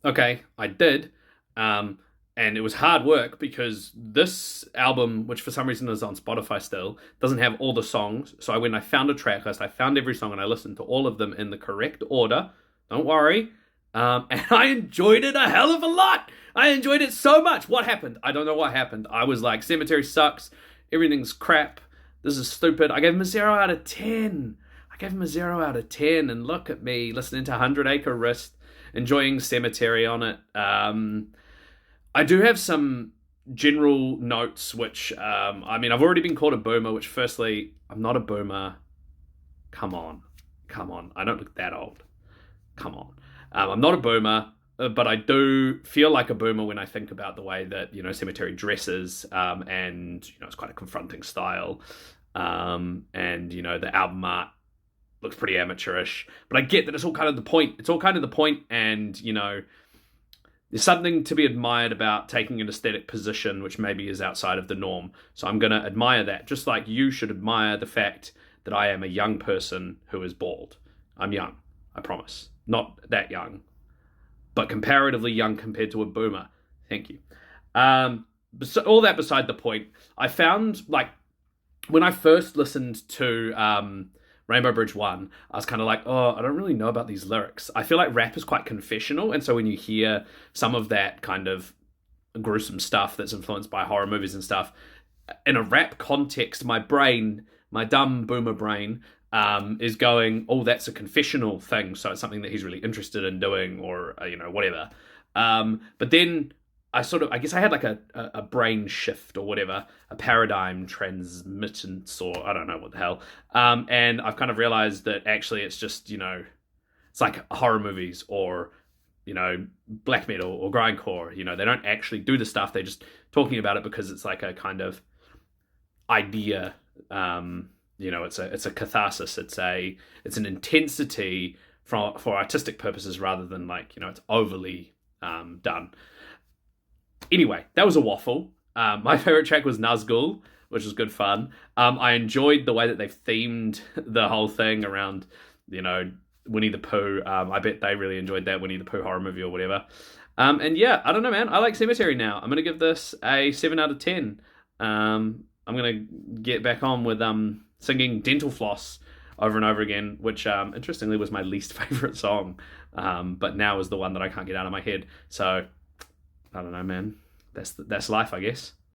Okay, I did. And it was hard work because this album, which for some reason is on Spotify still, doesn't have all the songs. So I found a track list, I found every song and I listened to all of them in the correct order. Don't worry. And I enjoyed it a hell of a lot. I enjoyed it so much. What happened? I don't know what happened. I was like, Cemetery sucks. Everything's crap. This is stupid. I gave him a 0 out of 10. I gave him a 0 out of 10. And look at me listening to 100 Acre Wrist, enjoying Semetary on it. I do have some general notes, which, I've already been called a boomer, which, firstly, I'm not a boomer. Come on. Come on. I don't look that old. Come on. I'm not a boomer, but I do feel like a boomer when I think about the way that, Cemetery dresses, and, it's quite a confronting style. And, the album art looks pretty amateurish. But I get that it's all kind of the point. It's all kind of the point, and, there's something to be admired about taking an aesthetic position which maybe is outside of the norm. So I'm going to admire that, just like you should admire the fact that I am a young person who is bald. I'm young, I promise. Not that young, but comparatively young compared to a boomer. Thank you. All that beside the point, I found, like, when I first listened to Rainbow Bridge 1, I was kind of like, oh, I don't really know about these lyrics. I feel like rap is quite confessional, and so when you hear some of that kind of gruesome stuff that's influenced by horror movies and stuff, in a rap context, my brain, my dumb boomer brain, is going, oh, that's a confessional thing, so it's something that he's really interested in doing, or, whatever. But then I guess I had like a brain shift or whatever, a paradigm transmittance, or I don't know what the hell. And I've kind of realized that actually it's just, it's like horror movies or, black metal or grindcore. They don't actually do the stuff. They're just talking about it because it's like a kind of idea. It's a catharsis. It's an intensity for artistic purposes rather than like, it's overly done. Anyway, that was a waffle. My favorite track was Nazgul, which was good fun. I enjoyed the way that they've themed the whole thing around, Winnie the Pooh. I bet they really enjoyed that Winnie the Pooh horror movie or whatever. And yeah, I don't know, man. I like Cemetery now. I'm going to give this a 7 out of 10. I'm going to get back on with singing Dental Floss over and over again, which interestingly was my least favorite song, but now is the one that I can't get out of my head. So I don't know, man. That's life, I guess.